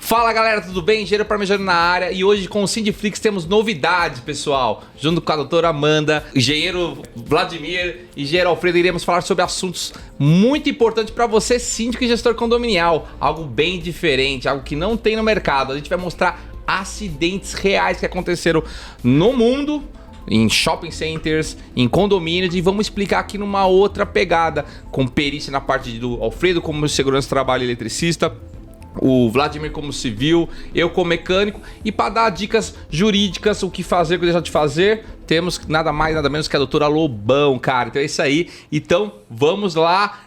Fala galera, tudo bem? Engenheiro Parmegiano na área e hoje com o Sindiflix temos novidades, pessoal. Junto com a doutora Amanda, engenheiro Vladimir e engenheiro Alfredo, iremos falar sobre assuntos muito importantes para você, síndico e gestor condominial. Algo bem diferente, algo que não tem no mercado. A gente vai mostrar acidentes reais que aconteceram no mundo, em shopping centers, em condomínios, e vamos explicar aqui numa outra pegada, com perícia na parte do Alfredo como segurança do trabalho e eletricista, o Vladimir como civil, eu como mecânico, e para dar dicas jurídicas, o que fazer, o que deixar de fazer, temos nada mais, nada menos que a doutora Lobão, cara. Então é isso aí. Então vamos lá,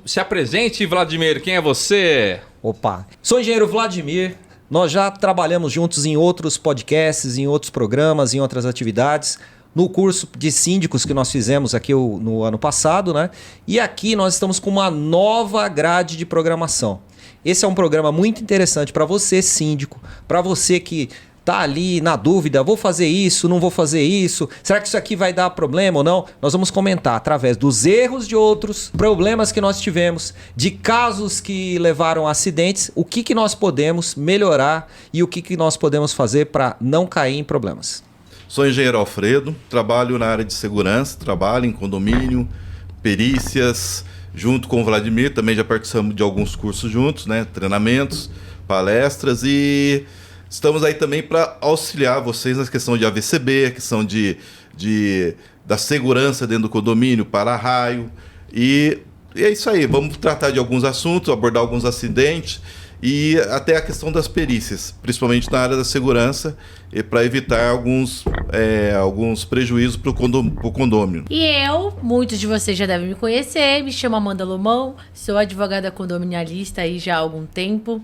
se apresente, Vladimir, quem é você? Opa, sou o engenheiro Vladimir. Nós já trabalhamos juntos em outros podcasts, em outros programas, em outras atividades, no curso de síndicos que nós fizemos aqui no ano passado, né? E aqui nós estamos com uma nova grade de programação. Esse é um programa muito interessante para você, síndico, para você que tá ali na dúvida, vou fazer isso, não vou fazer isso, será que isso aqui vai dar problema ou não? Nós vamos comentar através dos erros de outros, problemas que nós tivemos, de casos que levaram a acidentes, o que nós podemos melhorar e o que nós podemos fazer para não cair em problemas. Sou engenheiro Alfredo, trabalho na área de segurança, trabalho em condomínio, perícias, junto com o Vladimir, também já participamos de alguns cursos juntos, né? Treinamentos, palestras, e estamos aí também para auxiliar vocês na questão de AVCB, questão da segurança dentro do condomínio, para-raio. E é isso aí, vamos tratar de alguns assuntos, abordar alguns acidentes e até a questão das perícias, principalmente na área da segurança, para evitar alguns prejuízos para o condômino. E muitos de vocês já devem me conhecer, me chamo Amanda Lomão, sou advogada condominialista aí já há algum tempo.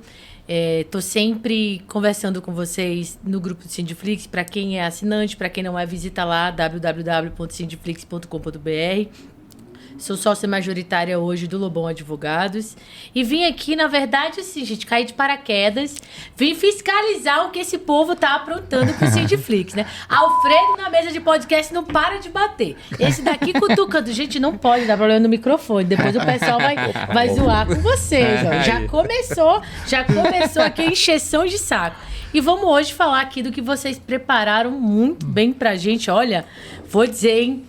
Tô sempre conversando com vocês no grupo do Sindiflix. Para quem é assinante, para quem não é, visita lá www.sindiflix.com.br. Sou sócia majoritária hoje do Lobão Advogados. E vim aqui, na verdade, assim, gente, cair de paraquedas. Vim fiscalizar o que esse povo tá aprontando com o Sindiflix, né? Alfredo na mesa de podcast não para de bater. Esse daqui cutucando. Gente, não pode dar problema no microfone. Depois o pessoal vai zoar com vocês. Ó. Já começou aqui a encheção de saco. E vamos hoje falar aqui do que vocês prepararam muito bem pra gente. Olha, vou dizer, hein?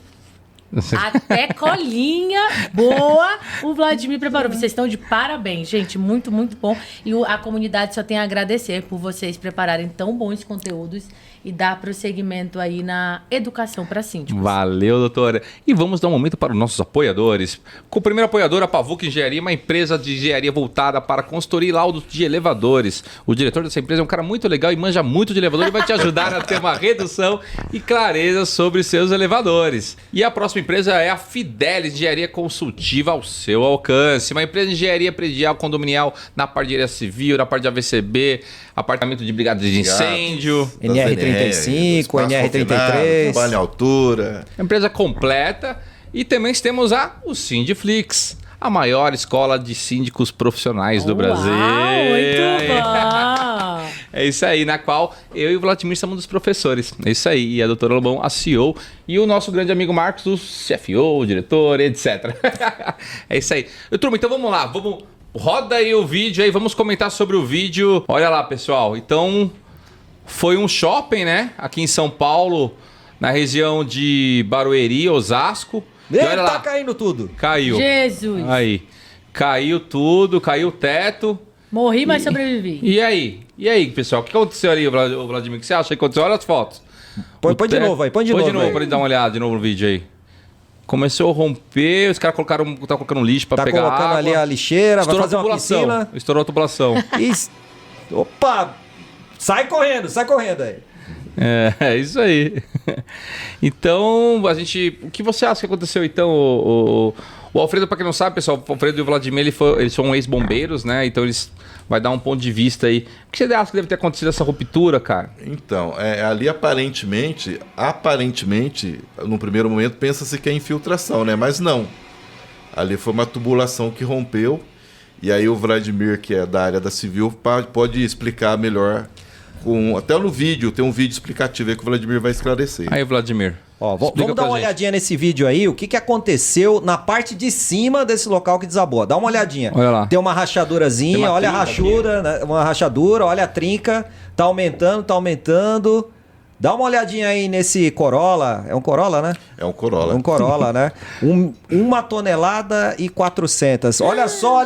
Até colinha boa o Vladimir preparou. Vocês estão de parabéns, gente. Muito, muito bom. E a comunidade só tem a agradecer por vocês prepararem tão bons conteúdos e dar prosseguimento aí na educação para síndicos. Valeu, doutora. E vamos dar um momento para os nossos apoiadores. Com o primeiro apoiador, a Pavuc Engenharia, uma empresa de engenharia voltada para consultoria e laudos de elevadores. O diretor dessa empresa é um cara muito legal e manja muito de elevador e vai te ajudar a ter uma redução e clareza sobre seus elevadores. E a próxima empresa é a Fidelis Engenharia Consultiva ao seu alcance. Uma empresa de engenharia predial, condominial, na parte de área civil, na parte de AVCB, apartamento de brigada de incêndio, NR35, NR33, trabalho em altura. Empresa completa. E também temos o Sindiflix, a maior escola de síndicos profissionais do Brasil. Muito bom! É isso aí, na qual eu e o Vladimir somos dos professores. É isso aí. E a doutora Lobão, a CEO, e o nosso grande amigo Marcos, o CFO, o diretor, etc. É isso aí. Turma, então vamos lá. Roda aí o vídeo aí, vamos comentar sobre o vídeo. Olha lá, pessoal. Então, foi um shopping, né? Aqui em São Paulo, na região de Barueri, Osasco. Olha lá. Tá caindo tudo. Caiu. Jesus. Aí. Caiu tudo, caiu o teto. Morri, mas sobrevivi. E aí, pessoal? O que aconteceu ali, Vladimir? O que você acha que aconteceu? Olha as fotos. Põe de novo aí, põe de novo pra gente dar uma olhada de novo no vídeo aí. Começou a romper, os caras tá colocando lixo pra pegar água. Tá colocando ali a lixeira, estourou vai fazer uma piscina. Estourou a tubulação. Opa! Sai correndo aí. É isso aí. Então, o que você acha que aconteceu então? O Alfredo, pra quem não sabe, pessoal, o Alfredo e o Vladimir, eles são ex-bombeiros, né? Então eles vai dar um ponto de vista aí. O que você acha que deve ter acontecido essa ruptura, cara? Então, ali aparentemente, no primeiro momento, pensa-se que é infiltração, né? Mas não. Ali foi uma tubulação que rompeu. E aí o Vladimir, que é da área da civil, pode explicar melhor. Até no vídeo, tem um vídeo explicativo aí que o Vladimir vai esclarecer. Aí, Vladimir. Ó, Explica vamos dar pra uma gente. olhadinha nesse vídeo aí, o que, que aconteceu na parte de cima desse local que desabou. Dá uma olhadinha. Olha lá. Tem uma rachadurazinha, Tem uma olha a trinca rachura, né? Uma rachadura, olha a trinca. Tá aumentando, tá aumentando. Dá uma olhadinha aí nesse Corolla. É um Corolla, né? É um Corolla. Um Corolla, né? 1 tonelada e 400. Olha só.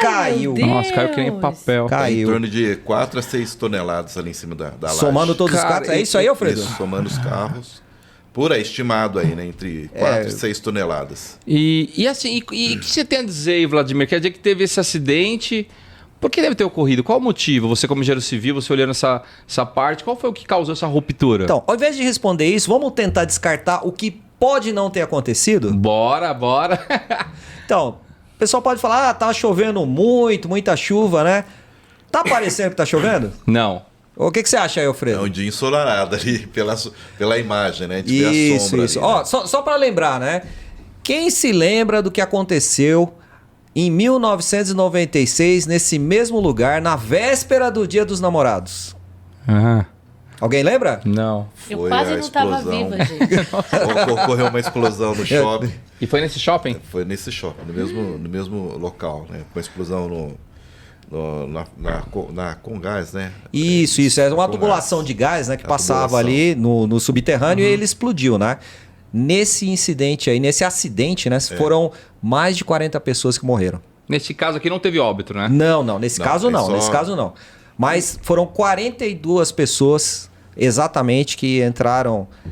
Caiu. meu Deus. Nossa, caiu que nem papel. Em Caiu. torno de 4 a 6 toneladas ali em cima da laje. Somando todos os Cara, carros. É isso aí, Alfredo? Isso, somando os carros. Por aí, estimado aí, né? Entre 4 e 6 toneladas. E assim, o que você tem a dizer aí, Vladimir? Quer dizer que teve esse acidente? Por que deve ter ocorrido? Qual o motivo? Você, como engenheiro civil, você olhando essa parte, qual foi o que causou essa ruptura? Então, ao invés de responder isso, vamos tentar descartar o que pode não ter acontecido? Bora. Então, o pessoal pode falar, tá chovendo muita chuva, né? Tá parecendo que tá chovendo? Não. O que você acha aí, É Alfredo? um dia ensolarado ali pela imagem, né? A gente vê a sombra Isso. ali, Ó, né? só para lembrar, né? Quem se lembra do que aconteceu em 1996, nesse mesmo lugar, na véspera do Dia dos Namorados? Alguém lembra? Não. Eu Foi quase a não tava explosão. viva, gente. Ocorreu uma explosão no shopping. E foi nesse shopping? Foi nesse shopping, no mesmo local, né? Com a explosão com gás, né? Isso. É uma Com tubulação gás. de gás, né? Que A passava tubulação. ali no subterrâneo e ele explodiu, né? Nesse incidente aí, nesse acidente, né? Foram mais de 40 pessoas que morreram. Nesse caso aqui não teve óbito, né? Não. Nesse Não, caso tem não. só- Nesse caso não. Mas foram 42 pessoas exatamente que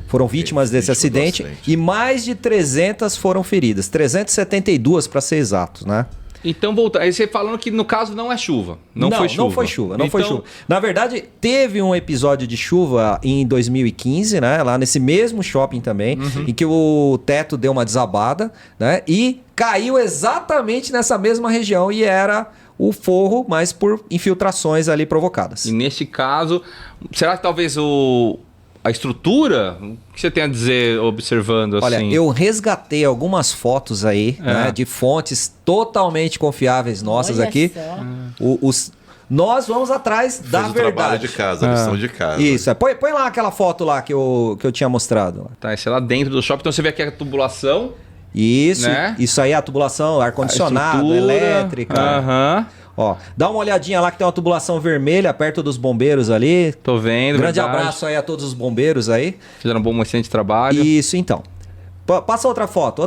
foram vítimas desse vítimas do acidente acidente. e mais de 300 foram feridas. 372 para ser exatos, né? Então, voltando. Aí você falando que no caso não é chuva. Não foi chuva. Não foi chuva, não foi Então, chuva. Na verdade, teve um episódio de chuva em 2015, né? Lá nesse mesmo shopping também, em que o teto deu uma desabada, né? E caiu exatamente nessa mesma região e era o forro, mas por infiltrações ali provocadas. E nesse caso, será que talvez a estrutura? O que você tem a dizer observando assim? Olha, eu resgatei algumas fotos aí, né, de fontes totalmente confiáveis nossas Olha aqui. só. Nós vamos atrás da Fez o trabalho verdade. de casa, a lição de casa. Isso, põe lá aquela foto lá que eu tinha mostrado. Tá, esse é lá dentro do shopping. Então você vê aqui a tubulação. Isso, Né? isso aí, a tubulação, ar-condicionado, a estrutura. elétrica. Aham. Ó, dá uma olhadinha lá que tem uma tubulação vermelha perto dos bombeiros ali. Tô vendo. Grande verdade. abraço aí a todos os bombeiros aí. Fizeram um bom excelente trabalho. Isso, então. Passa outra foto.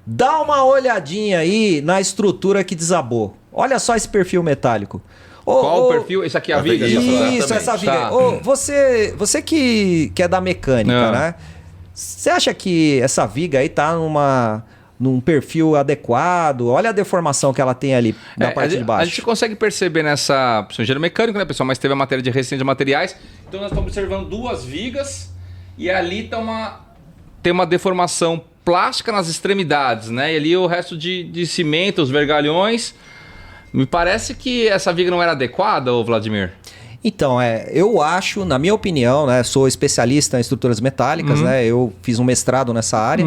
Dá uma olhadinha aí na estrutura que desabou. Olha só esse perfil metálico. Qual o perfil? Esse aqui é a A viga? viga. Isso, essa viga. Tá. Ô, você que é da mecânica, Ah. né? Você acha que essa viga aí tá num perfil adequado? Olha a deformação que ela tem ali na parte de A baixo. gente consegue perceber nessa... Sou engenheiro mecânico, né, pessoal? Mas teve a matéria de resistência de materiais. Então nós estamos observando duas vigas e ali tem uma deformação plástica nas extremidades, né? E ali o resto de cimento, os vergalhões. Me parece que essa viga não era adequada, ô Vladimir? Então, eu acho, na minha opinião, né, sou especialista em estruturas metálicas, né, eu fiz um mestrado nessa área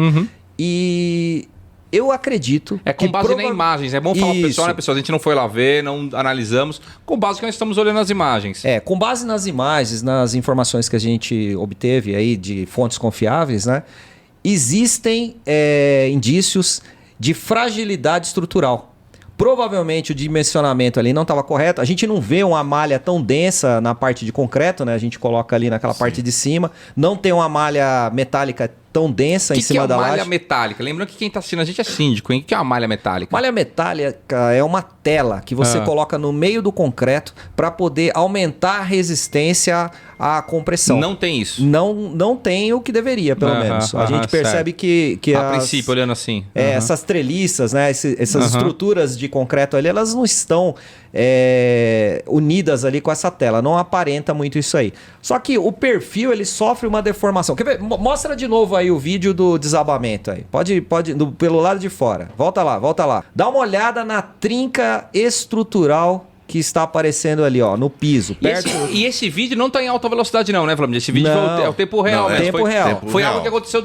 e eu acredito É com que base em imagens. É bom falar pro pessoal, Isso. né, pessoal? A gente não foi lá ver, não analisamos. Com base que nós estamos olhando as imagens. Com base nas imagens, nas informações que a gente obteve aí de fontes confiáveis, né, existem indícios de fragilidade estrutural. Provavelmente o dimensionamento ali não estava correto. A gente não vê uma malha tão densa na parte de concreto, né? A gente coloca ali naquela parte de cima. Não tem uma malha metálica tão densa em cima da malha laje. metálica? Lembrando que quem está assistindo a gente é síndico, hein? O que é uma malha metálica? Malha metálica é uma tela que você coloca no meio do concreto para poder aumentar a resistência à compressão. Não tem isso. Não tem o que deveria, pelo menos. A gente percebe que A princípio, olhando assim. essas treliças, né, essas estruturas de concreto ali, elas não estão unidas ali com essa tela. Não aparenta muito isso aí. Só que o perfil, ele sofre uma deformação. Quer ver? Mostra de novo aí o vídeo do desabamento aí. Pode pelo lado de fora. Volta lá. Dá uma olhada na trinca estrutural que está aparecendo ali, ó, no piso. Perto... E esse vídeo não está em alta velocidade não, né, Vladimir? Esse vídeo Não. é o tempo real. Não, né? tempo real. Foi algo que aconteceu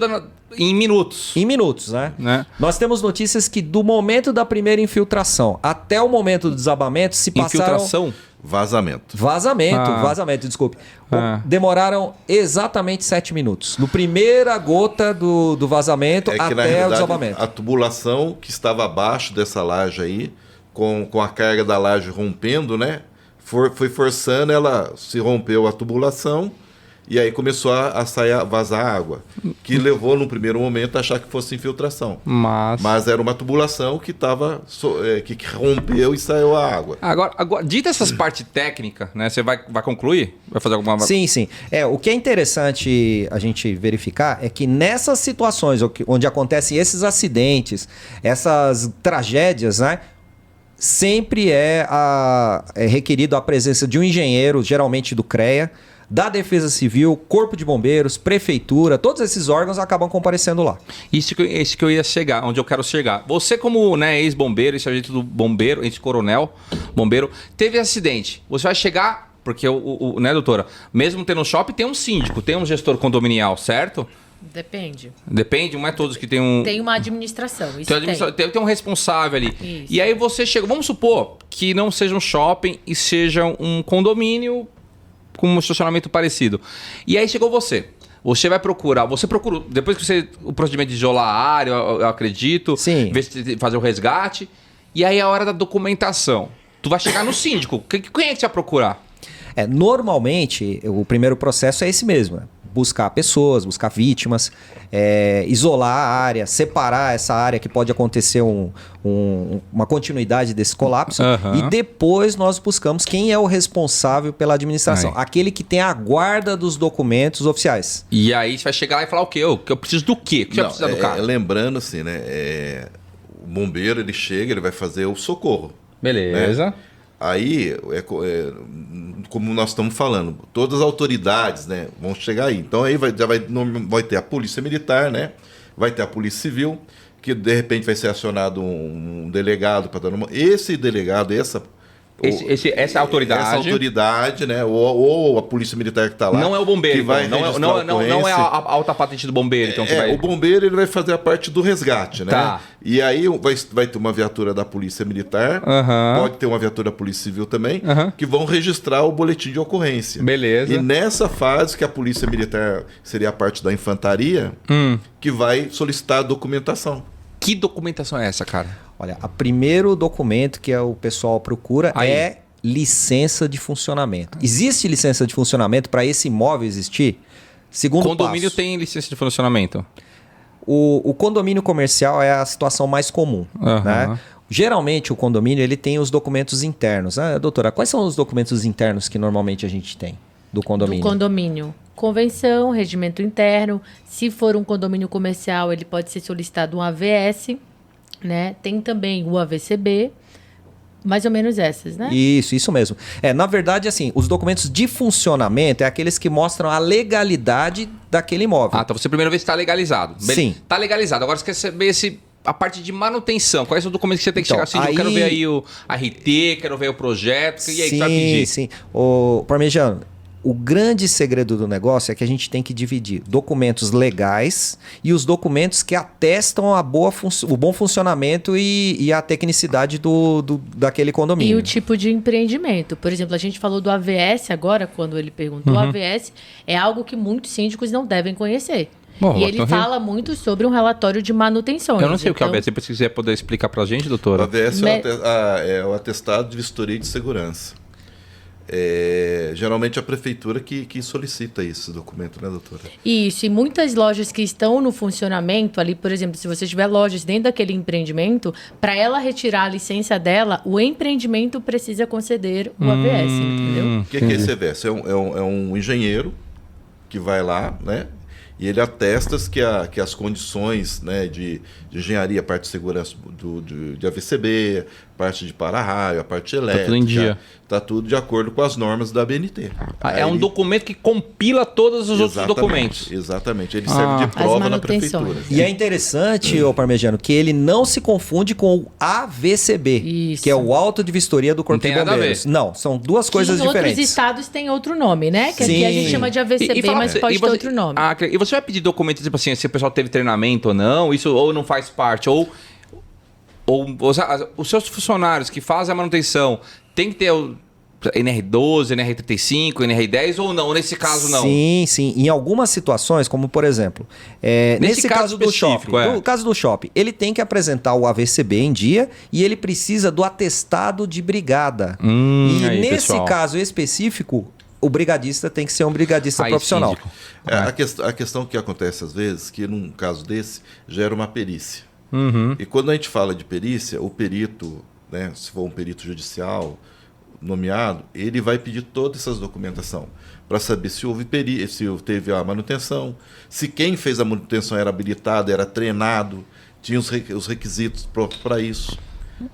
em minutos. Em minutos, né? Nós temos notícias que do momento da primeira infiltração até o momento do desabamento se passaram... Infiltração? Vazamento. Vazamento, desculpe. Demoraram exatamente 7 minutos. No primeira gota do vazamento Na até o realidade, desabamento. a tubulação que estava abaixo dessa laje aí, com a carga da laje rompendo, né? Foi forçando, ela se rompeu a tubulação e aí começou a sair, a vazar água. Que levou, no primeiro momento, a achar que fosse infiltração. Mas era uma tubulação que que rompeu e saiu a água. Agora dita essas partes técnicas, né? Você vai concluir? Vai fazer alguma... Sim. O que é interessante a gente verificar é que nessas situações onde acontecem esses acidentes, essas tragédias, né? Sempre é requerido a presença de um engenheiro, geralmente do CREA, da Defesa Civil, Corpo de Bombeiros, Prefeitura, todos esses órgãos acabam comparecendo lá. Isso que eu ia chegar, onde eu quero chegar. Você como, né, ex-bombeiro, sargento do bombeiro, ex-coronel, bombeiro, teve acidente. Você vai chegar, porque né, doutora, mesmo tendo um shopping, tem um síndico, tem um gestor condominial, certo? Depende. Depende, não é todos que tem um... Tem uma administração, isso tem um responsável ali. Isso. E aí você chega... Vamos supor que não seja um shopping e seja um condomínio com um estacionamento parecido. E aí chegou você. Você vai procurar... Você procura... Depois que o procedimento de isolar a área, eu acredito. Sim. Fazer o resgate. E aí é a hora da documentação. Tu vai chegar no síndico. Quem é que você vai procurar? Normalmente, o primeiro processo é esse mesmo. Buscar pessoas, buscar vítimas, isolar a área, separar essa área que pode acontecer uma continuidade desse colapso. E depois nós buscamos quem é o responsável pela administração. Aquele que tem a guarda dos documentos oficiais. E aí você vai chegar lá e falar o quê? Eu preciso do quê? O que você vai precisar do cara? Lembrando assim, né? O bombeiro, ele chega, ele vai fazer o socorro. Beleza. Né? Aí, como nós estamos falando, todas as autoridades, né, vão chegar aí. Então aí vai ter a polícia militar, né? Vai ter a polícia civil, que de repente vai ser acionado um delegado para dar uma... Esse delegado, essa autoridade. Essa autoridade, né? Ou a polícia militar que está lá. Não é o bombeiro, que vai não é a alta patente do bombeiro. Então, o bombeiro, ele vai fazer a parte do resgate, né? Tá. E aí vai ter uma viatura da polícia militar, pode ter uma viatura da polícia civil também, que vão registrar o boletim de ocorrência. Beleza. E nessa fase que a polícia militar seria a parte da infantaria, que vai solicitar a documentação. Que documentação é essa, cara? Olha, o primeiro documento que o pessoal procura é licença de funcionamento. Existe licença de funcionamento para esse imóvel existir? Segundo passo. Condomínio tem licença de funcionamento? O condomínio comercial é a situação mais comum, né? Geralmente o condomínio ele tem os documentos internos. Doutora, quais são os documentos internos que normalmente a gente tem do condomínio? Do condomínio. Convenção, regimento interno. Se for um condomínio comercial, ele pode ser solicitado um AVS, né? Tem também o AVCB, mais ou menos essas, né? Isso mesmo. Na verdade, assim, os documentos de funcionamento é aqueles que mostram a legalidade daquele imóvel. Então você primeiro vê se está legalizado. Sim. Está legalizado. Agora você quer saber a parte de manutenção. Quais são os documentos que você tem que chegar assim? Eu quero ver aí o RT, quero ver o projeto. E aí, que você vai pedir? Sim. Parmegiano, o grande segredo do negócio é que a gente tem que dividir documentos legais e os documentos que atestam o bom funcionamento e a tecnicidade daquele condomínio. E o tipo de empreendimento. Por exemplo, a gente falou do AVS agora, quando ele perguntou. O AVS é algo que muitos síndicos não devem conhecer. E ele fala muito sobre um relatório de manutenções. Eu não sei o que é o AVS. Se você quiser poder explicar pra gente, doutora. O AVS é o atestado de vistoria de segurança. Geralmente a prefeitura que solicita esse documento, né, doutora? Isso, e muitas lojas que estão no funcionamento ali, por exemplo, se você tiver lojas dentro daquele empreendimento, para ela retirar a licença dela, o empreendimento precisa conceder o AVS, entendeu? O que é esse AVS? É um engenheiro que vai lá, né? E ele atesta que as condições, né, de engenharia, parte de segurança de AVCB, parte de para-raio, a parte elétrica... Tá tudo em dia. Está tudo de acordo com as normas da BNT. É um documento que compila todos os outros documentos. Exatamente. Ele serve de prova na prefeitura. E é interessante, Parmegiano, que ele não se confunde com o AVCB, que é o Auto de Vistoria do Corpo de Bombeiros. Não, são duas coisas diferentes. Em outros estados tem outro nome, né? Que aqui a gente chama de AVCB, mas pode ter outro nome. E você vai pedir documentos, tipo assim, se o pessoal teve treinamento ou não, isso ou não faz parte, ou os seus funcionários que fazem a manutenção tem que ter NR12, NR35, NR10 ou não? Nesse caso, não? Sim, sim. Em algumas situações, como por exemplo, nesse caso do shopping, no caso do shopping, ele tem que apresentar o AVCB em dia e ele precisa do atestado de brigada. E aí, nesse pessoal, caso específico, o brigadista tem que ser um brigadista profissional. A questão que acontece às vezes, que num caso desse, gera uma perícia. Uhum. E quando a gente fala de perícia, o perito, né, se for um perito judicial nomeado, ele vai pedir toda essa documentação para saber se houve se teve a manutenção, se quem fez a manutenção era habilitado, era treinado, tinha os requisitos para isso.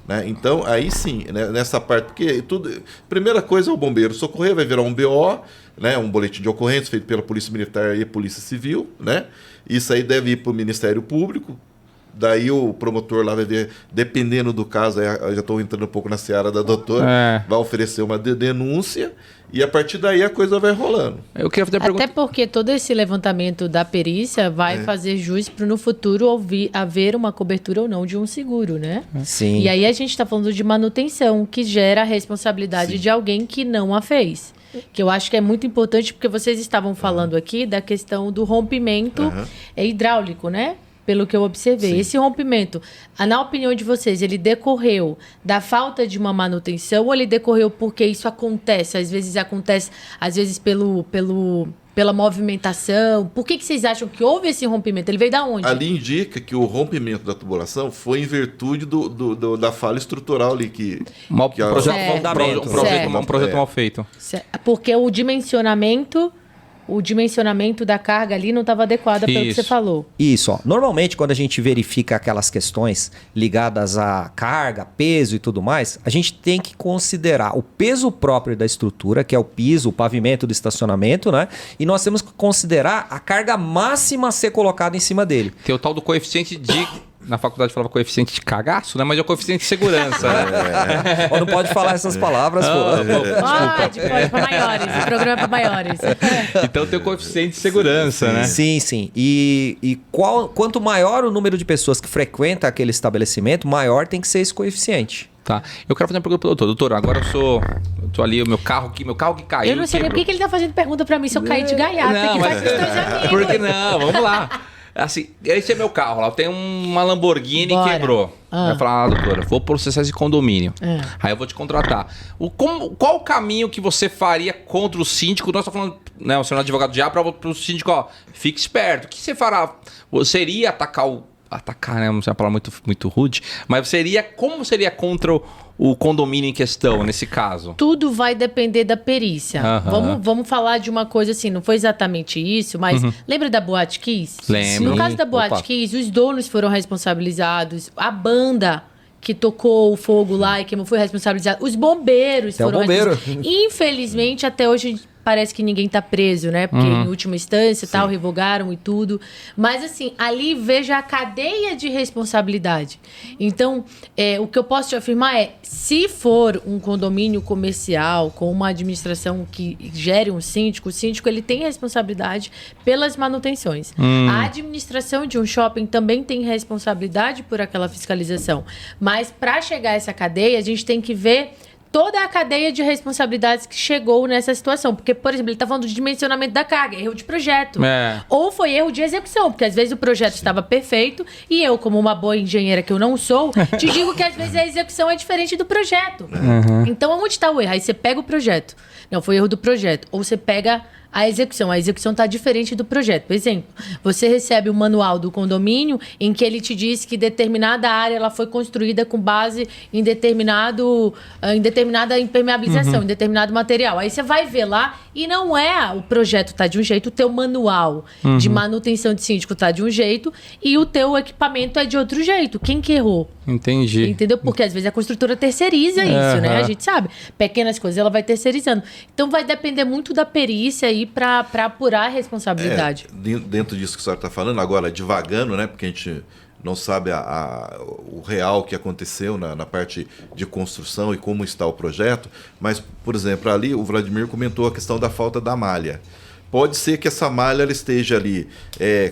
Né? Então, aí sim, né, nessa parte, porque tudo. Primeira coisa é o bombeiro socorrer, vai virar um BO, né, um boletim de ocorrência feito pela Polícia Militar e Polícia Civil. Né? Isso aí deve ir para o Ministério Público. Daí o promotor lá vai ver, dependendo do caso, aí eu já estou entrando um pouco na seara da doutora, vai oferecer uma denúncia e a partir daí a coisa vai rolando. Eu queria fazer a pergunta... Até porque todo esse levantamento da perícia vai fazer jus para no futuro haver uma cobertura ou não de um seguro, né? Sim. E aí a gente está falando de manutenção, que gera a responsabilidade de alguém que não a fez. Que eu acho que é muito importante, porque vocês estavam falando aqui da questão do rompimento hidráulico, né? Pelo que eu observei. Sim. Esse rompimento, na opinião de vocês, ele decorreu da falta de uma manutenção ou ele decorreu porque isso acontece? Às vezes pela movimentação. Por que vocês acham que houve esse rompimento? Ele veio da onde? Ali indica que o rompimento da tubulação foi em virtude da falha estrutural ali que um projeto mal feito. Porque o dimensionamento da carga ali não estava adequado pelo que você falou. Isso, ó. Normalmente, quando a gente verifica aquelas questões ligadas à carga, peso e tudo mais, a gente tem que considerar o peso próprio da estrutura, que é o piso, o pavimento do estacionamento, né? E nós temos que considerar a carga máxima a ser colocada em cima dele. Tem o tal do coeficiente de... Na faculdade falava coeficiente de cagaço, né? Mas é o coeficiente de segurança, né? Não pode falar essas palavras, pô. Pode, para maiores. O programa é para maiores. Então tem o coeficiente de segurança, né? Sim, sim. E quanto maior o número de pessoas que frequenta aquele estabelecimento, maior tem que ser esse coeficiente. Tá. Eu quero fazer uma pergunta pro doutor. Doutor, agora eu tô ali, o meu carro que caiu. Eu não sei nem por que ele tá fazendo pergunta pra mim se eu cair de gaiato. Tem que fazer os dois amigos. Por que não? Vamos lá. Assim, esse é meu carro lá. Eu tenho uma Lamborghini que quebrou. Vai falar, doutora, vou processar esse condomínio. Aí eu vou te contratar. Qual o caminho que você faria contra o síndico? Nós estamos falando, né, o senhor é advogado já, para o síndico, ó, fique esperto. O que você fará? Você iria atacar, né? Não sei, uma palavra muito rude. Mas como seria contra o condomínio em questão, nesse caso? Tudo vai depender da perícia. Vamos falar de uma coisa assim, não foi exatamente isso, mas lembra da Boate Kiss? Lembro. No caso da Boate Kiss, os donos foram responsabilizados, a banda que tocou o fogo lá e que foi responsabilizado, os bombeiros foram responsabilizados. Infelizmente, até hoje... Parece que ninguém tá preso, né? Porque em última instância, tal, revogaram e tudo. Mas, assim, ali veja a cadeia de responsabilidade. Então, o que eu posso te afirmar é, se for um condomínio comercial com uma administração que gere um síndico, o síndico ele tem responsabilidade pelas manutenções. A administração de um shopping também tem responsabilidade por aquela fiscalização. Mas, para chegar a essa cadeia, a gente tem que ver toda a cadeia de responsabilidades que chegou nessa situação. Porque, por exemplo, ele está falando de dimensionamento da carga, erro de projeto. Ou foi erro de execução, porque às vezes o projeto estava perfeito e eu, como uma boa engenheira que eu não sou, te digo que às vezes a execução é diferente do projeto. Então, onde está o erro? Aí você pega o projeto. Não, foi erro do projeto. Ou você pega a execução está diferente do projeto. Por exemplo, você recebe um manual do condomínio em que ele te diz que determinada área ela foi construída com base em determinada impermeabilização, em determinado material. Aí você vai ver lá e não é o projeto tá de um jeito, o teu manual de manutenção de síndico tá de um jeito e o teu equipamento é de outro jeito. Quem que errou? Entendi. Entendeu? Porque às vezes a construtora terceiriza isso, né? A gente sabe. Pequenas coisas ela vai terceirizando. Então vai depender muito da perícia aí para apurar a responsabilidade. Dentro disso que a senhora está falando, agora divagando, né? Porque a gente não sabe o real que aconteceu na parte de construção e como está o projeto. Mas, por exemplo, ali o Vladimir comentou a questão da falta da malha. Pode ser que essa malha ela esteja ali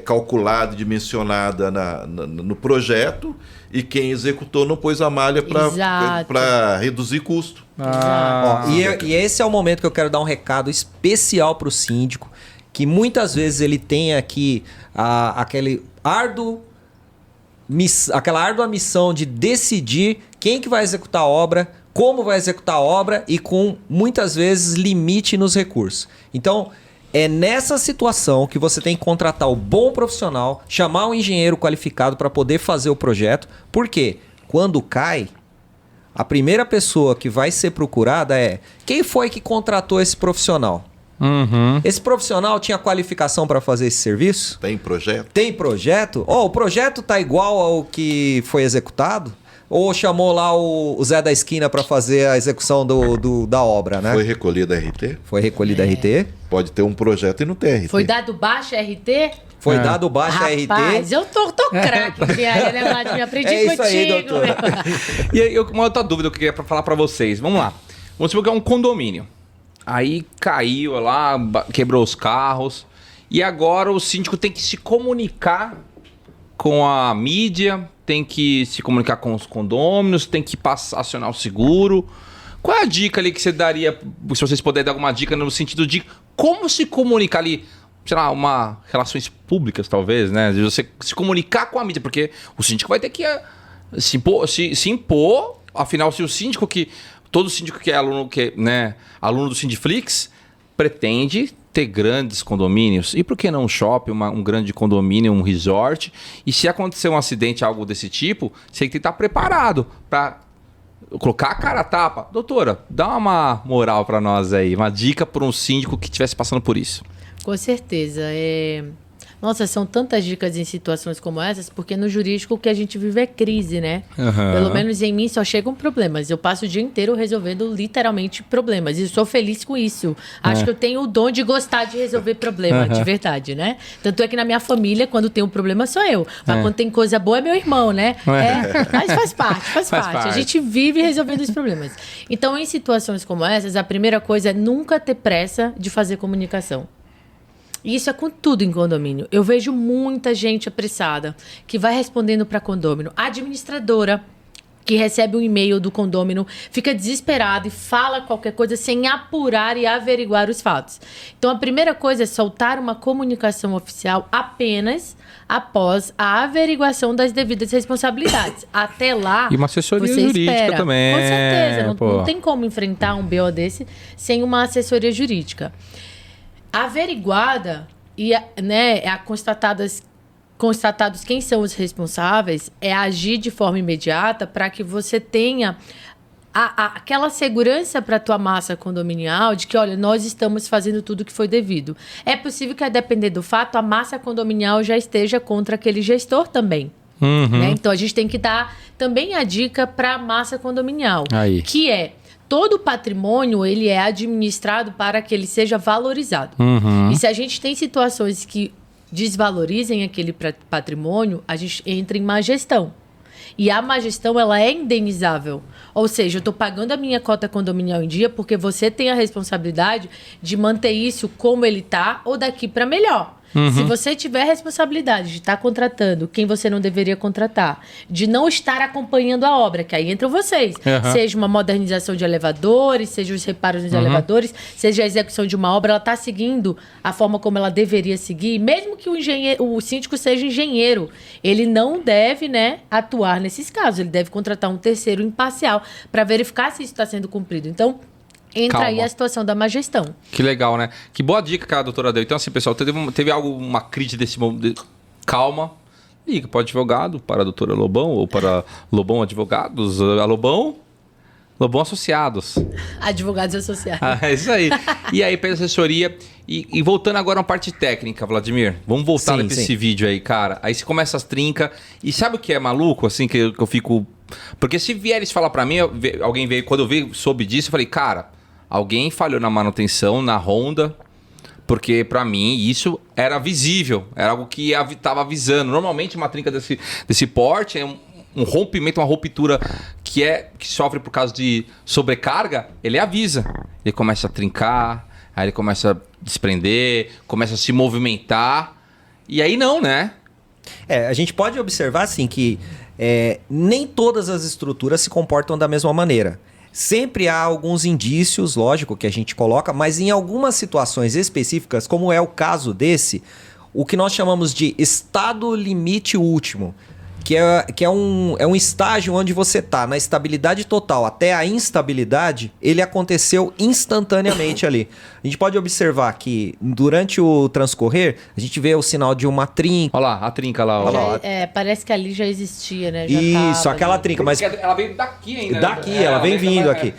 calculada, dimensionada no projeto, e quem executou não pôs a malha para reduzir custo. Ó, e esse é o momento que eu quero dar um recado especial para o síndico, que muitas vezes ele tem aqui aquela árdua missão de decidir quem que vai executar a obra, como vai executar a obra e com, muitas vezes, limite nos recursos. Então, é nessa situação que você tem que contratar o bom profissional, chamar um engenheiro qualificado para poder fazer o projeto. Por quê? Quando cai, a primeira pessoa que vai ser procurada é quem foi que contratou esse profissional? Esse profissional tinha qualificação para fazer esse serviço? Tem projeto? Tem projeto? O projeto tá igual ao que foi executado? Ou chamou lá o Zé da esquina para fazer a execução da obra, né? Foi recolhida a RT? Foi recolhida a RT? Pode ter um projeto e não ter RT. Foi dado baixa RT? Foi dado baixa RT. Rapaz, eu tô craque em engenharia, né, Vladimir? Aprendi É isso contigo. aí, doutora. E aí, uma outra dúvida que eu queria falar pra vocês. Vamos lá. Vamos supor que é um condomínio. Aí caiu lá, quebrou os carros. E agora o síndico tem que se comunicar com a mídia, tem que se comunicar com os condôminos, tem que acionar o seguro. Qual é a dica ali que você daria, se vocês puderem dar alguma dica no sentido de como se comunicar ali, sei lá, relações públicas talvez, né? De você se comunicar com a mídia, porque o síndico vai ter que se impor, afinal, se o síndico todo síndico que é aluno do Sindiflix pretende ter grandes condomínios. E por que não um shopping, um grande condomínio, um resort? E se acontecer um acidente, algo desse tipo, você tem que estar preparado para colocar a cara a tapa. Doutora, dá uma moral para nós aí, uma dica para um síndico que estivesse passando por isso. Com certeza. Nossa, são tantas dicas em situações como essas, porque no jurídico o que a gente vive é crise, né? Pelo menos em mim só chegam problemas. Eu passo o dia inteiro resolvendo literalmente problemas. E sou feliz com isso. Acho que eu tenho o dom de gostar de resolver problema, de verdade, né? Tanto é que na minha família, quando tem um problema, sou eu. Mas quando tem coisa boa, é meu irmão, né? Mas faz parte. A gente vive resolvendo os problemas. Então, em situações como essas, a primeira coisa é nunca ter pressa de fazer comunicação. E isso é com tudo em condomínio. Eu vejo muita gente apressada que vai respondendo para condomínio. A administradora que recebe um e-mail do condômino fica desesperada e fala qualquer coisa sem apurar e averiguar os fatos. Então, a primeira coisa é soltar uma comunicação oficial apenas após a averiguação das devidas responsabilidades. Até lá, e uma assessoria você jurídica espera. também. Com certeza. Não tem como enfrentar um BO desse sem uma assessoria jurídica. Averiguada e constatados quem são os responsáveis, é agir de forma imediata para que você tenha aquela segurança para a tua massa condominial de que, olha, nós estamos fazendo tudo o que foi devido. É possível que, a depender do fato, a massa condominial já esteja contra aquele gestor também. Né? Então, a gente tem que dar também a dica para a massa condominial, que é todo o patrimônio ele é administrado para que ele seja valorizado. E se a gente tem situações que desvalorizem aquele patrimônio, a gente entra em má gestão. E a má gestão, ela é indenizável. Ou seja, eu estou pagando a minha cota condominial em dia porque você tem a responsabilidade de manter isso como ele está ou daqui para melhor. Se você tiver a responsabilidade de estar contratando quem você não deveria contratar, de não estar acompanhando a obra, que aí entram vocês, seja uma modernização de elevadores, seja os reparos nos elevadores, seja a execução de uma obra, ela está seguindo a forma como ela deveria seguir, mesmo que o síndico seja engenheiro, ele não deve, atuar nesses casos, ele deve contratar um terceiro imparcial para verificar se isso está sendo cumprido. Então, entra aí a situação da má gestão. Que legal, né? Que boa dica que a doutora deu. Então, assim, pessoal, teve uma crise desse momento. Calma. Liga para o advogado, para a doutora Lobão ou para Lobão Advogados. A Lobão Associados. Advogados associados. É isso aí. E aí, pela assessoria. E voltando agora à parte técnica, Vladimir. Vamos voltar para esse vídeo aí, cara. Aí você começa as trincas. E sabe o que é maluco, assim, que eu fico... Porque se vieres falar para mim, alguém veio... Quando soube disso, eu falei, cara... Alguém falhou na manutenção, na ronda, porque para mim isso era visível, era algo que estava avisando. Normalmente uma trinca desse porte é um rompimento, uma ruptura que sofre por causa de sobrecarga, ele avisa. Ele começa a trincar, Aí ele começa a desprender, começa a se movimentar. E aí não, né? A gente pode observar assim que nem todas as estruturas se comportam da mesma maneira. Sempre há alguns indícios, lógico, que a gente coloca, mas em algumas situações específicas, como é o caso desse, o que nós chamamos de estado limite último, que é um estágio onde você está na estabilidade total até a instabilidade, ele aconteceu instantaneamente ali. A gente pode observar que durante o transcorrer, a gente vê o sinal de uma trinca. Olha lá, a trinca lá. Ó. Parece que ali já existia, né? Já Isso, tava aquela ali. trinca, mas... Porque ela veio daqui ainda. Daqui, né? ela vem vindo mais- aqui.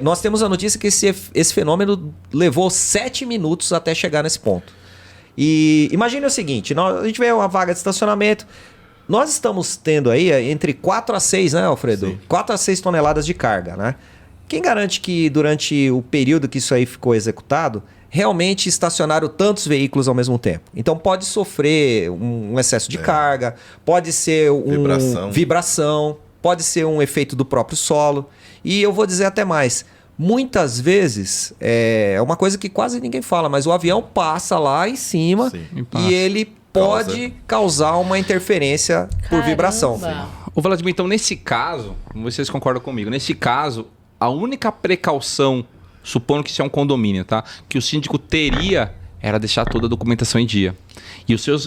Nós temos a notícia que esse fenômeno levou 7 minutos até chegar nesse ponto. E imagine o seguinte, a gente vê uma vaga de estacionamento, nós estamos tendo aí entre 4 a 6, né, Alfredo? Sim. 4 a 6 toneladas de carga, né? Quem garante que durante o período que isso aí ficou executado, realmente estacionaram tantos veículos ao mesmo tempo? Então pode sofrer um excesso de carga, pode ser vibração, pode ser um efeito do próprio solo. E eu vou dizer até mais, muitas vezes, é uma coisa que quase ninguém fala, mas o avião passa lá em cima Sim. e ele pode causar uma interferência por Caramba. vibração. Ô, Vladimir, então nesse caso, vamos ver se vocês concordam comigo. Nesse caso, a única precaução, supondo que isso é um condomínio, tá? Que o síndico teria era deixar toda a documentação em dia.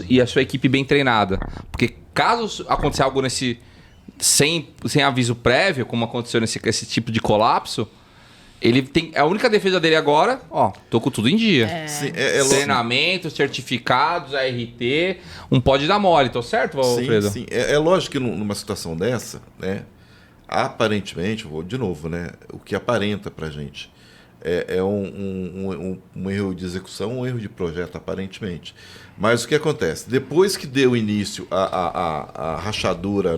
E a sua equipe bem treinada. Porque caso acontecer algo sem aviso prévio, como aconteceu esse tipo de colapso, ele tem. A única defesa dele agora, tô com tudo em dia. Sim, Treinamento, certificados, ART, pode dar mole, tô certo, Alfredo? Sim. É lógico que numa situação dessa, né? Aparentemente, vou de novo, né? O que aparenta pra gente é um erro de execução, um erro de projeto, aparentemente. Mas o que acontece? Depois que deu início a rachadura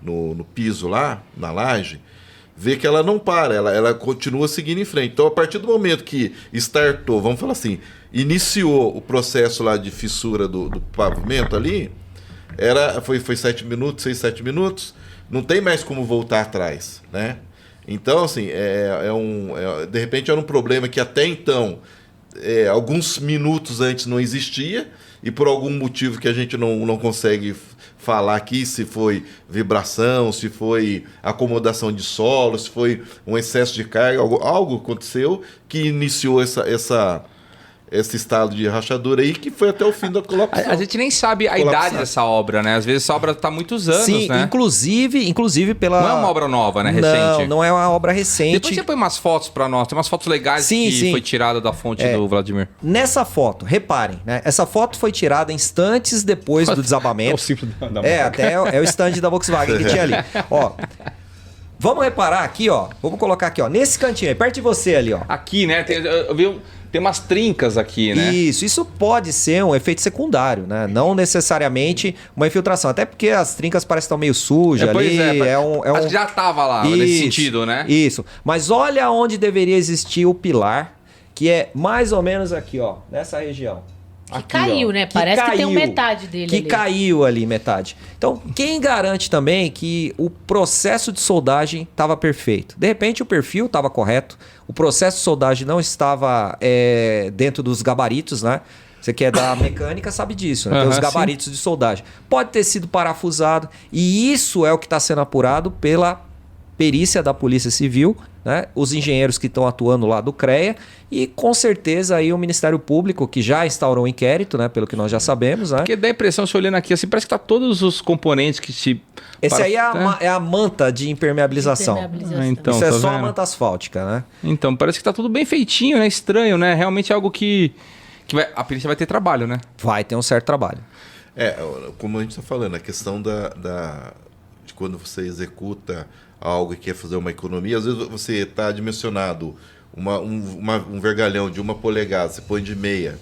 no piso lá, na laje, vê que ela não para, ela continua seguindo em frente. Então, a partir do momento que startou, vamos falar assim, iniciou o processo lá de fissura do pavimento ali, foi 7 minutos, 6, 7 minutos, não tem mais como voltar atrás, né? Então, assim, de repente era um problema que até então, alguns minutos antes não existia, e por algum motivo que a gente não consegue falar aqui, se foi vibração, se foi acomodação de solo, se foi um excesso de carga, algo aconteceu que iniciou esse estado de rachadura aí, que foi até o fim da colapsação. A gente nem sabe a idade dessa obra, né? Às vezes essa obra tá há muitos anos, Sim, né? inclusive pela... Não é uma obra nova, né? Recente. Não é uma obra recente. Depois você põe umas fotos pra nós. Tem umas fotos legais que foi tirada da fonte do Vladimir. Nessa foto, reparem, né? Essa foto foi tirada instantes depois do desabamento. É o símbolo da marca. Até é o stand da Volkswagen que tinha ali. Ó, vamos reparar aqui, ó. Vamos colocar aqui, ó. Nesse cantinho aí, perto de você ali, ó. Aqui, né? Eu vi... Tem umas trincas aqui, né? Isso pode ser um efeito secundário, né? Não necessariamente uma infiltração. Até porque as trincas parecem estar meio sujas ali. Acho que já tava lá, nesse sentido, né? Isso. Mas olha onde deveria existir o pilar, que é mais ou menos aqui, ó. Nessa região. Que Aqui, caiu, ó. né? Parece que tem metade dele Que ali. caiu ali, metade. Então, quem garante também que o processo de soldagem estava perfeito? De repente, o perfil estava correto, o processo de soldagem não estava dentro dos gabaritos, né? Você que é da mecânica sabe disso, né? Tem os gabaritos de soldagem. Pode ter sido parafusado, e isso é o que está sendo apurado pela perícia da Polícia Civil, né? Os engenheiros que estão atuando lá do CREA e com certeza aí o Ministério Público que já instaurou um inquérito, né? Pelo que nós já sabemos, né? Porque dá a impressão, se olhando aqui assim, parece que tá todos os componentes que se... Esse aí é a manta de impermeabilização. Então, Isso é tá só a vendo? manta asfáltica, né? Então, parece que tá tudo bem feitinho, né? Estranho, né? Realmente é algo que a perícia vai ter trabalho, né? Vai ter um certo trabalho. Como a gente está falando, a questão de quando você executa algo e quer fazer uma economia, às vezes você está dimensionado um vergalhão de 1 polegada, você põe de meia.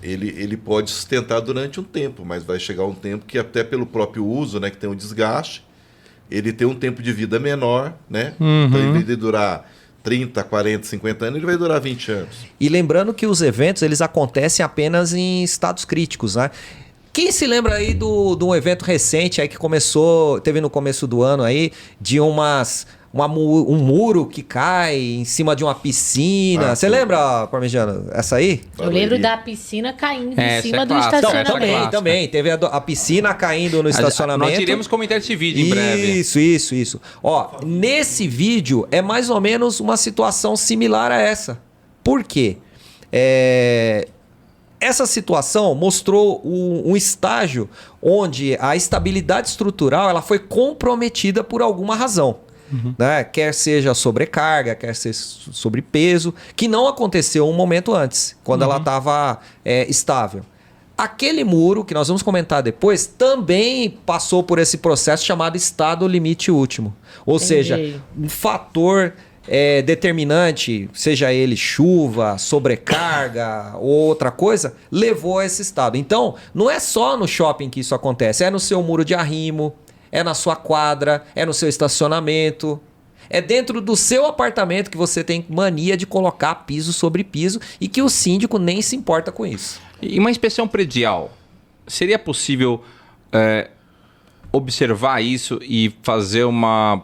Ele pode sustentar durante um tempo, mas vai chegar um tempo que até pelo próprio uso, né, que tem um desgaste, ele tem um tempo de vida menor, né? Então, em vez de durar 30, 40, 50 anos, ele vai durar 20 anos. E lembrando que os eventos, eles acontecem apenas em estados críticos, né? Quem se lembra aí de um evento recente aí que teve no começo do ano aí, de umas um muro que cai em cima de uma piscina. Você lembra, Parmegiano, essa aí? Eu lembro da piscina caindo em cima do clássico, estacionamento. Também. Teve a piscina caindo no estacionamento. Nós iremos comentar esse vídeo em breve. Isso. Ó, nesse vídeo é mais ou menos uma situação similar a essa. Por quê? Essa situação mostrou um estágio onde a estabilidade estrutural ela foi comprometida por alguma razão. Né? Quer seja sobrecarga, quer seja sobrepeso, que não aconteceu um momento antes, quando ela estava estável. Aquele muro, que nós vamos comentar depois, também passou por esse processo chamado estado limite último. Ou seja, um fator determinante, seja ele chuva, sobrecarga ou outra coisa, levou a esse estado. Então, não é só no shopping que isso acontece, é no seu muro de arrimo, é na sua quadra, é no seu estacionamento, é dentro do seu apartamento que você tem mania de colocar piso sobre piso e que o síndico nem se importa com isso. E uma inspeção predial, seria possível observar isso e fazer uma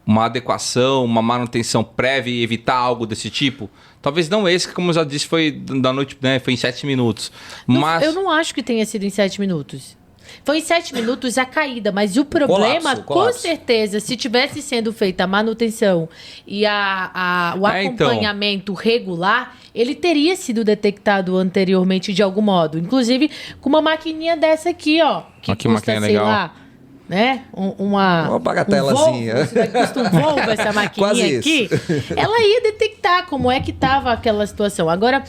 adequação, uma manutenção prévia e evitar algo desse tipo? Talvez não esse, que como eu já disse, foi da noite, né? Foi em 7 minutos. Mas... Eu não acho que tenha sido em 7 minutos. Foi em 7 minutos a caída, mas o problema, com certeza, se tivesse sendo feita a manutenção e o acompanhamento regular, ele teria sido detectado anteriormente de algum modo. Inclusive com uma maquininha dessa aqui, ó. Que custa, sei lá, né? Uma bagatelazinha. Custa um Volvo essa maquininha aqui. Ela ia detectar como é que estava aquela situação. Agora,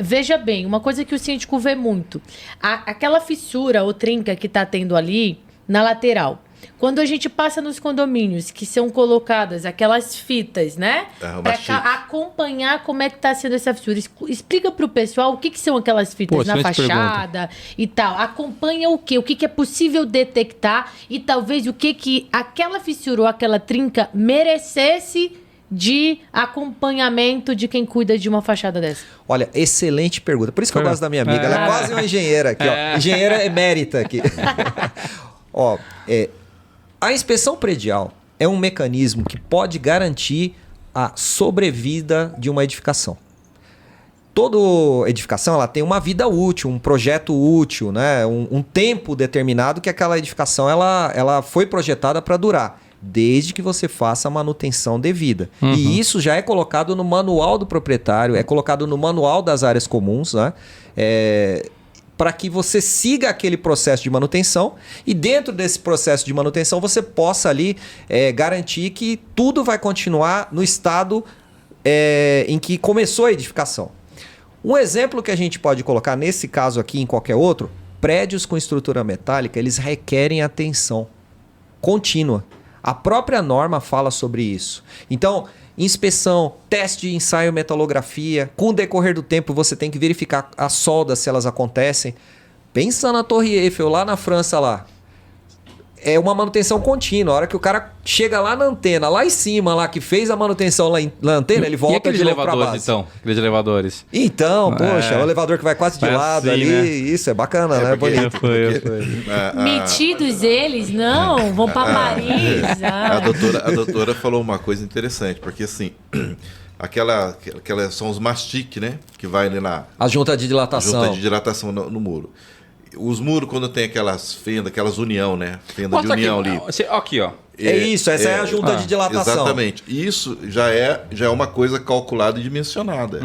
veja bem, uma coisa que o síndico vê muito. Aquela fissura ou trinca que está tendo ali na lateral. Quando a gente passa nos condomínios, que são colocadas aquelas fitas, né? Para acompanhar como é que está sendo essa fissura. Explica para o pessoal o que são aquelas fitas na fachada e tal. Acompanha o quê? O que é possível detectar e talvez o que aquela fissura ou aquela trinca merecesse de acompanhamento de quem cuida de uma fachada dessa? Olha, excelente pergunta. Por isso que eu gosto da minha amiga. Ela é quase uma engenheira aqui, ó. Engenheira emérita aqui. Ó, a inspeção predial é um mecanismo que pode garantir a sobrevida de uma edificação. Toda edificação ela tem uma vida útil, um projeto útil, né? Um tempo determinado que aquela edificação ela foi projetada para durar, desde que você faça a manutenção devida. E isso já é colocado no manual do proprietário, é colocado no manual das áreas comuns, né? Para que você siga aquele processo de manutenção e dentro desse processo de manutenção você possa ali garantir que tudo vai continuar no estado em que começou a edificação. Um exemplo que a gente pode colocar nesse caso aqui, em qualquer outro, prédios com estrutura metálica, eles requerem atenção contínua. A própria norma fala sobre isso. Então, inspeção, teste de ensaio metalografia. Com o decorrer do tempo, você tem que verificar as soldas, se elas acontecem. Pensa na Torre Eiffel, lá na França, lá. É uma manutenção contínua. A hora que o cara chega lá na antena, lá em cima, lá que fez a manutenção lá na antena, ele volta de novo pra base. Então, aqueles elevadores. Então, poxa, é o elevador que vai quase de lado assim, ali. Né? Isso, é bacana, né? Bonito. Metidos eles, não, vão pra Paris. A doutora falou uma coisa interessante, porque assim, aquela são os mastic, né? Que vai ali a junta de dilatação. Junta de dilatação no muro. Os muros, quando tem aquelas fendas, aquelas união, né? Fenda de união ali. Aqui, ó. Isso, essa é a junta de dilatação. Exatamente. Isso já é uma coisa calculada e dimensionada.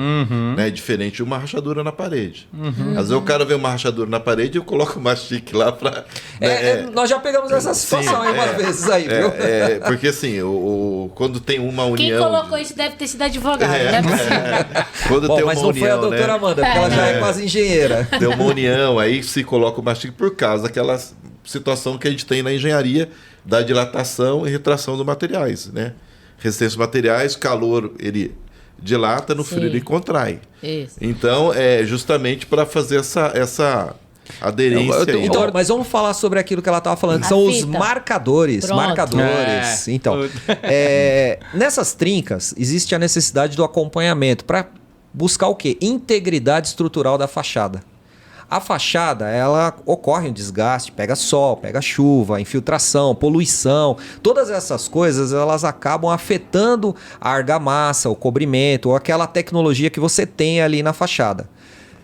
Né? Diferente de uma rachadura na parede. Às vezes o cara vê uma rachadura na parede e eu coloco uma mastic lá para... nós já pegamos essa situação aí umas vezes aí, viu? Porque assim, quando tem uma união... Quem colocou isso deve ter sido advogado, né? Quando tem uma mas não união, foi a doutora Amanda, porque ela já é quase engenheira. Tem uma união, aí se coloca o mastic por causa daquela situação que a gente tem na engenharia da dilatação e retração dos materiais, né? Resistência dos materiais, calor ele dilata, no frio ele contrai. Isso. Então, é justamente para fazer essa aderência. Então, mas vamos falar sobre aquilo que ela estava falando, que são os marcadores. Pronto. Marcadores. Então, nessas trincas, existe a necessidade do acompanhamento para buscar o quê? Integridade estrutural da fachada. A fachada, ela ocorre um desgaste, pega sol, pega chuva, infiltração, poluição. Todas essas coisas, elas acabam afetando a argamassa, o cobrimento ou aquela tecnologia que você tem ali na fachada.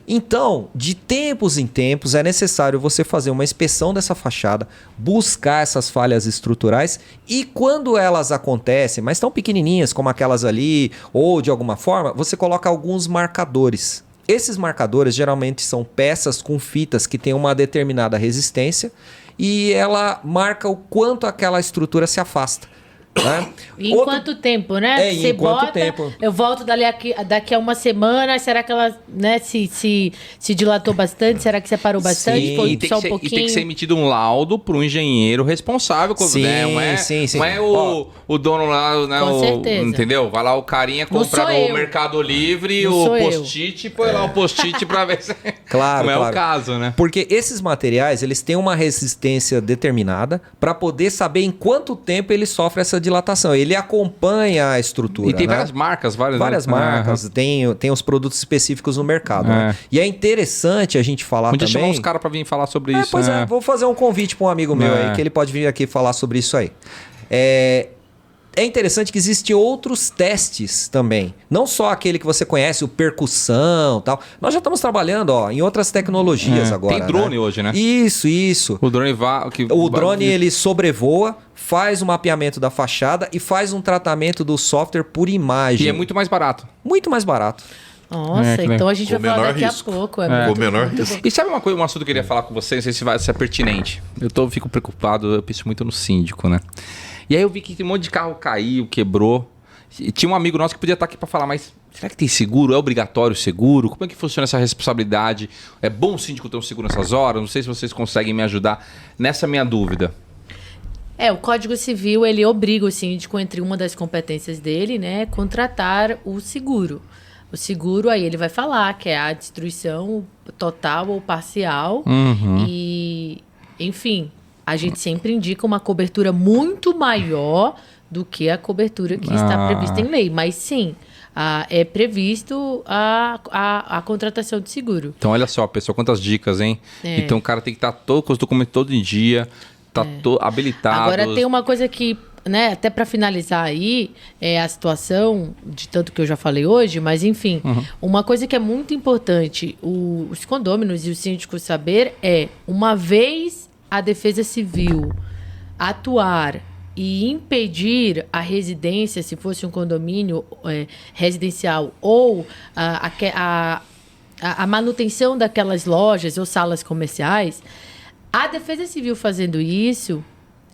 Então, de tempos em tempos, é necessário você fazer uma inspeção dessa fachada, buscar essas falhas estruturais e quando elas acontecem, mas tão pequenininhas como aquelas ali, ou de alguma forma, você coloca alguns marcadores. Esses marcadores geralmente são peças com fitas que têm uma determinada resistência e ela marca o quanto aquela estrutura se afasta. Né? E em quanto tempo, né? Você bota, tempo? Eu volto daqui a uma semana, será que ela, né, se dilatou bastante? Será que separou bastante? Sim. Foi E tem, só que ser, um pouquinho? e tem que ser emitido um laudo para o engenheiro responsável. Sim, né? Não é, sim. Não é o dono lá, né? Com certeza. Entendeu? Vai lá o carinha compra no eu. Mercado Livre Não o sou eu. post-it e põe lá o post-it para ver se... Claro, Não é claro. o caso, né? Porque esses materiais, eles têm uma resistência determinada para poder saber em quanto tempo ele sofre essa dilatação. Ele acompanha a estrutura. E tem né? várias marcas, Várias marcas, tem os produtos específicos no mercado. Né? E é interessante a gente falar Podia também... chamar uns caras para vir falar sobre isso. Pois né? é, vou fazer um convite para um amigo meu aí, que ele pode vir aqui falar sobre isso aí. É interessante que existem outros testes também. Não só aquele que você conhece, o percussão e tal. Nós já estamos trabalhando em outras tecnologias agora. Tem drone né? hoje, né? Isso. O drone vai... O drone, ele sobrevoa, faz o mapeamento da fachada e faz um tratamento do software por imagem. E é muito mais barato. Muito mais barato. Nossa, então a gente Com vai falar menor daqui risco. a pouco. Com menor risco. E sabe uma coisa, um assunto que eu queria falar com você, não sei se é pertinente. Fico preocupado, eu penso muito no síndico, né? E aí eu vi que tem um monte de carro caiu, quebrou. E tinha um amigo nosso que podia estar aqui para falar, mas será que tem seguro? É obrigatório o seguro? Como é que funciona essa responsabilidade? É bom o síndico ter um seguro nessas horas? Não sei se vocês conseguem me ajudar nessa minha dúvida. O Código Civil, ele obriga o síndico, entre uma das competências dele, né, contratar o seguro. O seguro, aí ele vai falar que é a destruição total ou parcial. E, enfim, a gente sempre indica uma cobertura muito maior do que a cobertura que está prevista em lei. Mas sim, é previsto a contratação de seguro. Então, olha só, pessoal, quantas dicas, hein? Então, o cara tem que estar com os documentos todo em dia, habilitado. Agora, tem uma coisa que, né, até para finalizar aí, a situação, de tanto que eu já falei hoje, mas enfim, uma coisa que é muito importante, os condôminos e os síndicos saber uma vez a Defesa Civil atuar e impedir a residência, se fosse um condomínio residencial, ou a manutenção daquelas lojas ou salas comerciais, a Defesa Civil fazendo isso,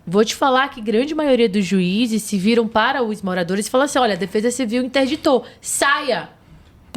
vou te falar que grande maioria dos juízes se viram para os moradores e falaram assim, olha, a Defesa Civil interditou, saia!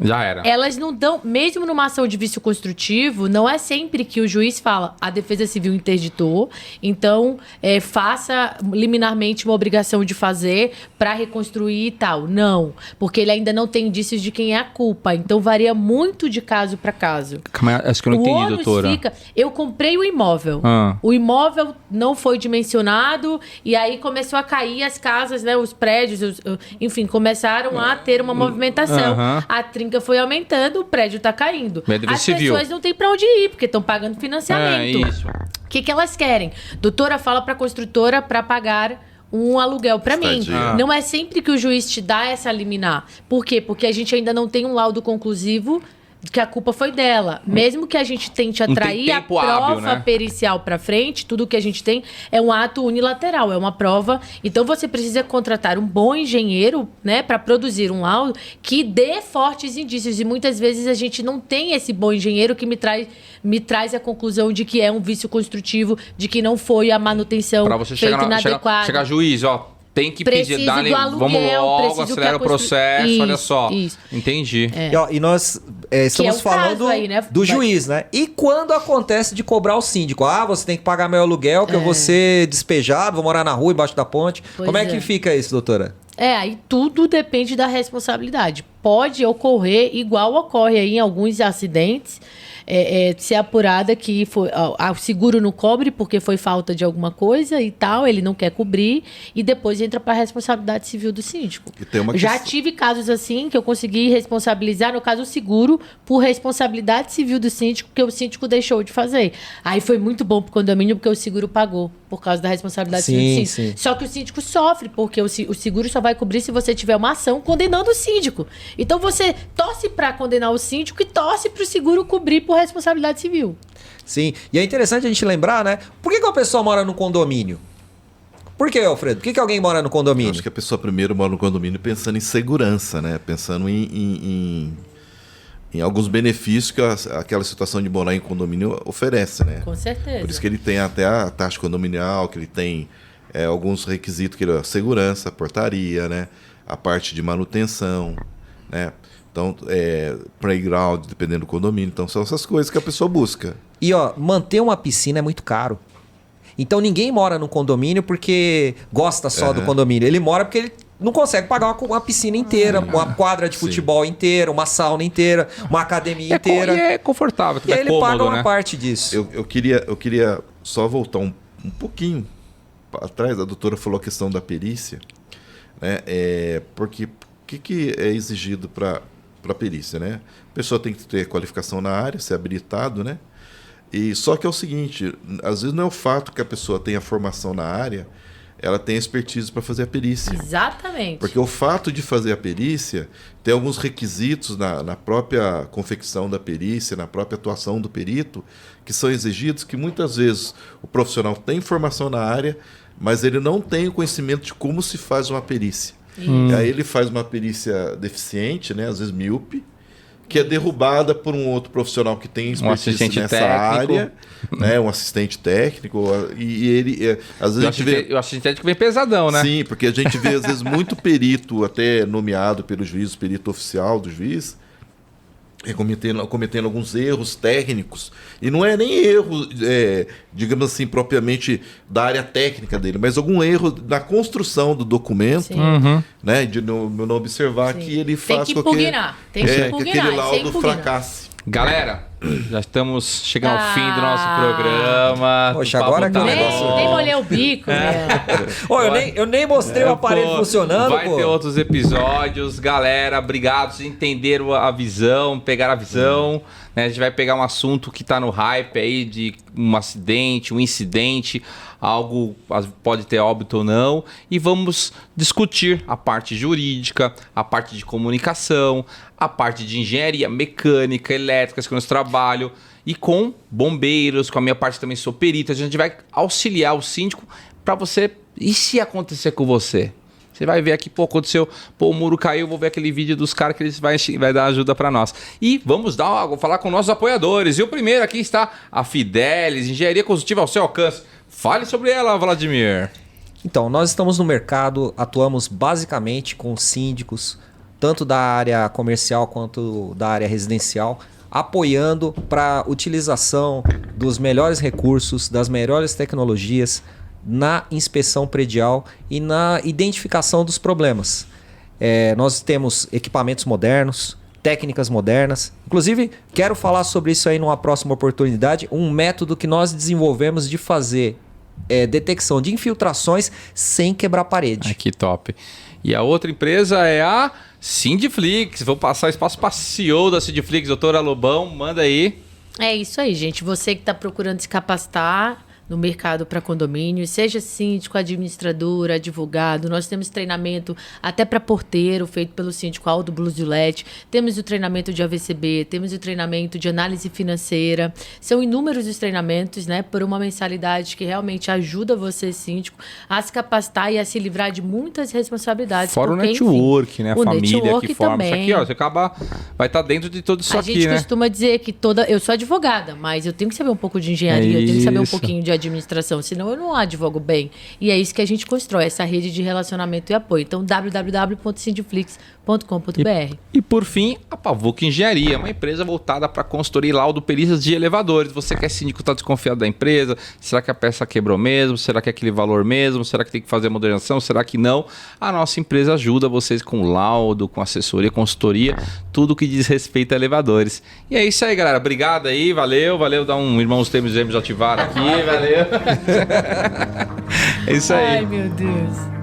Já era. Elas não dão, mesmo numa ação de vício construtivo, não é sempre que o juiz fala a Defesa Civil interditou, então faça liminarmente uma obrigação de fazer para reconstruir e tal. Não, porque ele ainda não tem indícios de quem é a culpa, então varia muito de caso para caso. Acho que eu não entendi, doutora. Eu comprei o imóvel, o imóvel não foi dimensionado e aí começou a cair as casas, né, os prédios, enfim, começaram a ter uma movimentação. A trinca foi aumentando, o prédio está caindo. As pessoas não têm para onde ir, porque estão pagando financiamento. Isso. O que elas querem? Doutora fala para a construtora para pagar um aluguel para mim. Não é sempre que o juiz te dá essa liminar. Por quê? Porque a gente ainda não tem um laudo conclusivo que a culpa foi dela. Mesmo que a gente tente atrair a prova pericial para frente, tudo que a gente tem é um ato unilateral, é uma prova. Então você precisa contratar um bom engenheiro, né, para produzir um laudo que dê fortes indícios. E muitas vezes a gente não tem esse bom engenheiro que me traz a conclusão de que é um vício construtivo, de que não foi a manutenção feita inadequada. Chegar juiz, tem que pedir, vamos logo, acelera o processo, isso, olha só. Isso. Entendi. E nós estamos falando aí, né, do juiz, né? E quando acontece de cobrar o síndico? Você tem que pagar meu aluguel, que eu vou ser despejado, vou morar na rua, embaixo da ponte. Como é que fica isso, doutora? Aí tudo depende da responsabilidade. Pode ocorrer, igual ocorre aí em alguns acidentes, ser apurada que o seguro não cobre porque foi falta de alguma coisa e tal, ele não quer cobrir, e depois entra para a responsabilidade civil do síndico. E tem uma Já questão... tive casos assim que eu consegui responsabilizar, no caso o seguro, por responsabilidade civil do síndico, que o síndico deixou de fazer. Aí foi muito bom para o condomínio porque o seguro pagou por causa da responsabilidade civil do síndico. Sim. Só que o síndico sofre, porque o seguro só vai cobrir se você tiver uma ação condenando o síndico. Então você torce para condenar o síndico e torce para o seguro cobrir por responsabilidade civil. Sim, e é interessante a gente lembrar, né? Por que a pessoa mora no condomínio? Por que, Alfredo? Por que alguém mora no Eu condomínio? acho que a pessoa primeiro mora no condomínio pensando em segurança, né? Pensando em alguns benefícios que aquela situação de morar em condomínio oferece, né? Com certeza. Por isso que ele tem até a taxa condominial, que ele tem alguns requisitos, que a segurança, a portaria, né? A parte de manutenção, né? Então, playground, dependendo do condomínio. Então, são essas coisas que a pessoa busca. E ó, manter uma piscina é muito caro. Então ninguém mora no condomínio porque gosta só do condomínio. Ele mora porque ele não consegue pagar uma piscina inteira, uma quadra de futebol inteira, uma sauna inteira, uma academia inteira. E é confortável, E aí é ele cômodo, paga uma né? parte disso. Eu queria só voltar um pouquinho atrás. A doutora falou a questão da perícia, né? Porque o que é exigido para perícia, né? A pessoa tem que ter qualificação na área, ser habilitado, né? E só que é o seguinte, às vezes não é o fato que a pessoa tenha formação na área, ela tem expertise para fazer a perícia. Exatamente. Porque o fato de fazer a perícia tem alguns requisitos na própria confecção da perícia, na própria atuação do perito, que são exigidos, que muitas vezes o profissional tem formação na área, mas ele não tem o conhecimento de como se faz uma perícia. E aí ele faz uma perícia deficiente, né, às vezes míope, que é derrubada por um outro profissional que tem expertise nessa área, né, um assistente técnico, e ele às vezes a gente vê... O assistente técnico vem pesadão, né? Sim, porque a gente vê às vezes muito perito, até nomeado pelo juiz, perito oficial do juiz, cometendo alguns erros técnicos, e não é nem erro, digamos assim, propriamente da área técnica dele, mas algum erro na construção do documento, né, de não observar que ele faz tem que impugnar, que aquele laudo fracasse. Galera, já estamos chegando ao fim do nosso programa. Poxa, O papo agora que o bom. Nem molhei o bico, né? Ô, eu nem mostrei o aparelho funcionando, Vai pô. ter outros episódios. Galera, obrigado. Vocês entenderam a visão, pegaram a visão. Né? A gente vai pegar um assunto que tá no hype aí de um acidente, um incidente, algo pode ter óbito ou não, e vamos discutir a parte jurídica, a parte de comunicação, a parte de engenharia mecânica, elétrica, que eu trabalho, e com bombeiros, com a minha parte também sou perito. A gente vai auxiliar o síndico para você, e se acontecer com você? Você vai ver aqui, aconteceu, o muro caiu, vou ver aquele vídeo dos caras que eles vai dar ajuda para nós. E vamos falar com nossos apoiadores. E o primeiro aqui está a Fidelis, engenharia consultiva ao seu alcance. Fale sobre ela, Vladimir. Então, nós estamos no mercado, atuamos basicamente com síndicos, tanto da área comercial quanto da área residencial, apoiando para utilização dos melhores recursos, das melhores tecnologias, na inspeção predial e na identificação dos problemas. Nós temos equipamentos modernos, técnicas modernas. Inclusive, quero falar sobre isso aí numa próxima oportunidade. Um método que nós desenvolvemos de fazer detecção de infiltrações sem quebrar parede. Que top. E a outra empresa é a Sindiflix. Vou passar espaço para a CEO da Sindiflix, doutora Lobão. Manda aí. É isso aí, gente. Você que está procurando se capacitar no mercado para condomínio, seja síndico, administrador, advogado. Nós temos treinamento até para porteiro, feito pelo síndico Aldo Bluzulete. Temos o treinamento de AVCB, temos o treinamento de análise financeira. São inúmeros os treinamentos, né, por uma mensalidade que realmente ajuda você, síndico, a se capacitar e a se livrar de muitas responsabilidades. Fora porque, o network, enfim, né? A o família network que forma também. isso aqui, ó. Você vai estar dentro de tudo isso A aqui, gente né? costuma dizer que eu sou advogada, mas eu tenho que saber um pouco de engenharia, eu tenho que saber um Isso. pouquinho de administração, senão eu não advogo bem. E é isso que a gente constrói, essa rede de relacionamento e apoio. Então, www.sindiflix.com.br. E por fim, a Pavuca Engenharia, uma empresa voltada para consultoria e laudo perícias de elevadores. Você que é síndico, está desconfiado da empresa? Será que a peça quebrou mesmo? Será que é aquele valor mesmo? Será que tem que fazer modernização? Será que não? A nossa empresa ajuda vocês com laudo, com assessoria, consultoria, tudo que diz respeito a elevadores. E é isso aí, galera. Obrigado aí, valeu. Dar um Irmãos Termos Gêmeos ativar aqui, valeu. É isso aí. Ai, meu Deus.